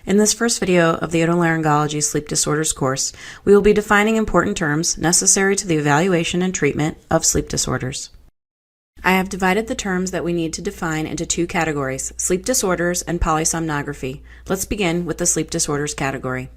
In this first video of the Otolaryngology Sleep Disorders course, we will be defining important terms necessary to the evaluation and treatment of sleep disorders. I have divided the terms that we need to define into two categories, sleep disorders and polysomnography. Let's begin with the sleep disorders category.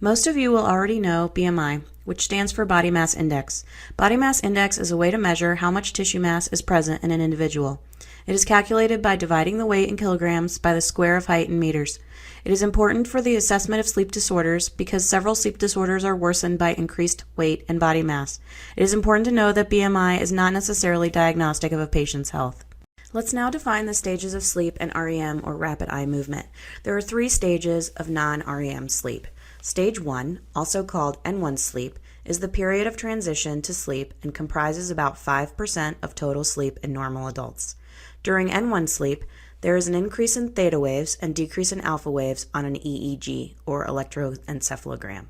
Most of you will already know BMI, which stands for body mass index. Body mass index is a way to measure how much tissue mass is present in an individual. It is calculated by dividing the weight in kilograms by the square of height in meters. It is important for the assessment of sleep disorders because several sleep disorders are worsened by increased weight and body mass. It is important to know that BMI is not necessarily diagnostic of a patient's health. Let's now define the stages of sleep and REM, or rapid eye movement. There are three stages of non-REM sleep. Stage 1, also called N1 sleep, is the period of transition to sleep and comprises about 5% of total sleep in normal adults. During N1 sleep, there is an increase in theta waves and decrease in alpha waves on an EEG, or electroencephalogram.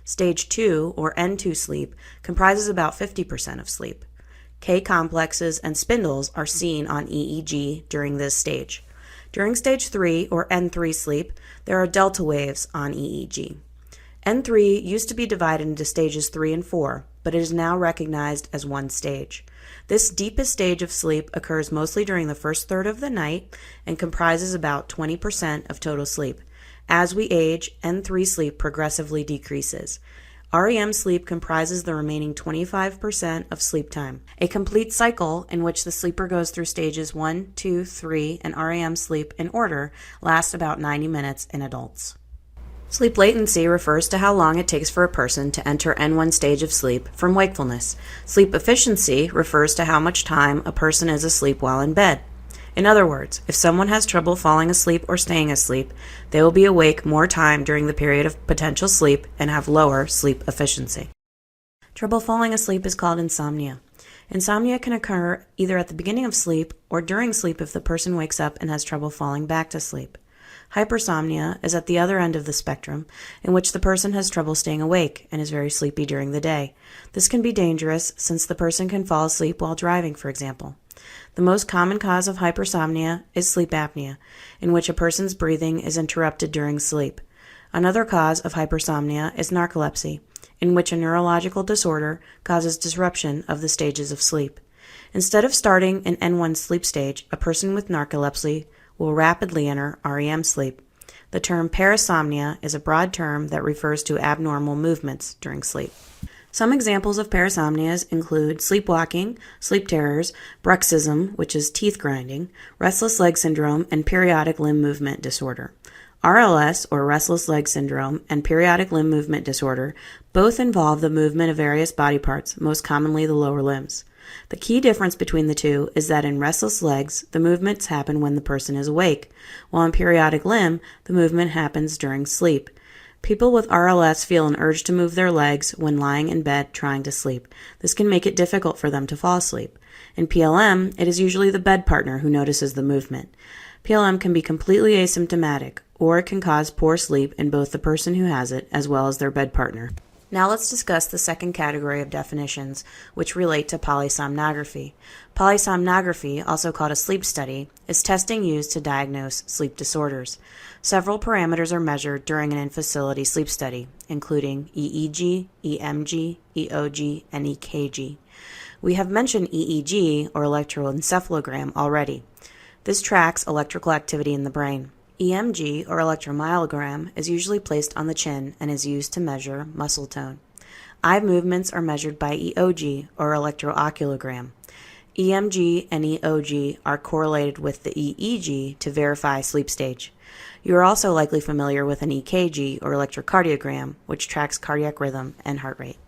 Stage 2, or N2 sleep, comprises about 50% of sleep. K-complexes and spindles are seen on EEG during this stage. During Stage 3, or N3 sleep, there are delta waves on EEG. N3 used to be divided into stages 3 and 4, but it is now recognized as one stage. This deepest stage of sleep occurs mostly during the first third of the night and comprises about 20% of total sleep. As we age, N3 sleep progressively decreases. REM sleep comprises the remaining 25% of sleep time. A complete cycle in which the sleeper goes through stages 1, 2, 3, and REM sleep in order lasts about 90 minutes in adults. Sleep latency refers to how long it takes for a person to enter N1 stage of sleep from wakefulness. Sleep efficiency refers to how much time a person is asleep while in bed. In other words, if someone has trouble falling asleep or staying asleep, they will be awake more time during the period of potential sleep and have lower sleep efficiency. Trouble falling asleep is called insomnia. Insomnia can occur either at the beginning of sleep or during sleep if the person wakes up and has trouble falling back to sleep. Hypersomnia is at the other end of the spectrum, in which the person has trouble staying awake and is very sleepy during the day. This can be dangerous since the person can fall asleep while driving, for example. The most common cause of hypersomnia is sleep apnea, in which a person's breathing is interrupted during sleep. Another cause of hypersomnia is narcolepsy, in which a neurological disorder causes disruption of the stages of sleep. Instead of starting in N1 sleep stage, a person with narcolepsy will rapidly enter REM sleep. The term parasomnia is a broad term that refers to abnormal movements during sleep. Some examples of parasomnias include sleepwalking, sleep terrors, bruxism, which is teeth grinding, restless leg syndrome, and periodic limb movement disorder. RLS, or restless leg syndrome, and periodic limb movement disorder both involve the movement of various body parts, most commonly the lower limbs. The key difference between the two is that in restless legs, the movements happen when the person is awake, while in periodic limb, the movement happens during sleep. People with RLS feel an urge to move their legs when lying in bed trying to sleep. This can make it difficult for them to fall asleep. In PLM, it is usually the bed partner who notices the movement. PLM can be completely asymptomatic, or it can cause poor sleep in both the person who has it as well as their bed partner. Now let's discuss the second category of definitions, which relate to polysomnography. Polysomnography, also called a sleep study, is testing used to diagnose sleep disorders. Several parameters are measured during an in-facility sleep study, including EEG, EMG, EOG, and EKG. We have mentioned EEG, or electroencephalogram, already. This tracks electrical activity in the brain. EMG, or electromyogram, is usually placed on the chin and is used to measure muscle tone. Eye movements are measured by EOG, or electrooculogram. EMG and EOG are correlated with the EEG to verify sleep stage. You are also likely familiar with an EKG, or electrocardiogram, which tracks cardiac rhythm and heart rate.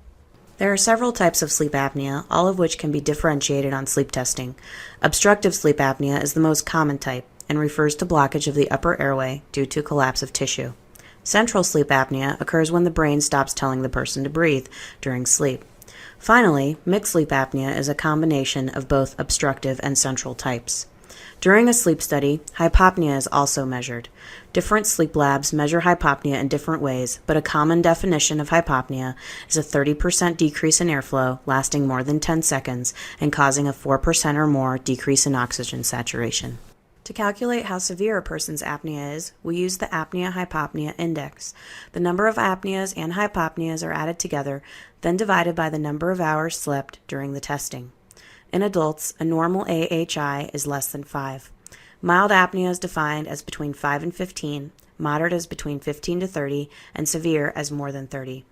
There are several types of sleep apnea, all of which can be differentiated on sleep testing. Obstructive sleep apnea is the most common type and refers to blockage of the upper airway due to collapse of tissue. Central sleep apnea occurs when the brain stops telling the person to breathe during sleep. Finally, mixed sleep apnea is a combination of both obstructive and central types. During a sleep study, hypopnea is also measured. Different sleep labs measure hypopnea in different ways, but a common definition of hypopnea is a 30% decrease in airflow lasting more than 10 seconds and causing a 4% or more decrease in oxygen saturation. To calculate how severe a person's apnea is, we use the apnea-hypopnea index. The number of apneas and hypopneas are added together, then divided by the number of hours slept during the testing. In adults, a normal AHI is less than 5. Mild apnea is defined as between 5 and 15, moderate as between 15 to 30, and severe as more than 30.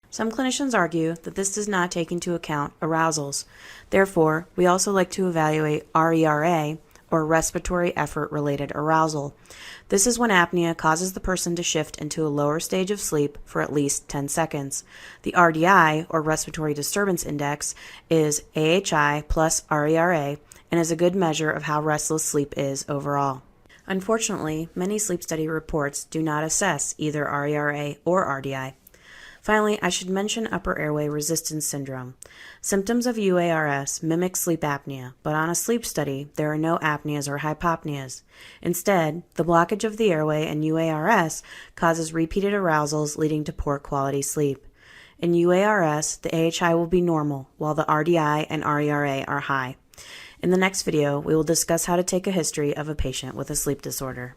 Some clinicians argue that this does not take into account arousals. Therefore, we also like to evaluate RERA, or respiratory effort-related arousal. This is when apnea causes the person to shift into a lower stage of sleep for at least 10 seconds. The RDI, or respiratory disturbance index, is AHI plus RERA and is a good measure of how restless sleep is overall. Unfortunately, many sleep study reports do not assess either RERA or RDI. Finally, I should mention upper airway resistance syndrome. Symptoms of UARS mimic sleep apnea, but on a sleep study, there are no apneas or hypopneas. Instead, the blockage of the airway in UARS causes repeated arousals leading to poor quality sleep. In UARS, the AHI will be normal, while the RDI and RERA are high. In the next video, we will discuss how to take a history of a patient with a sleep disorder.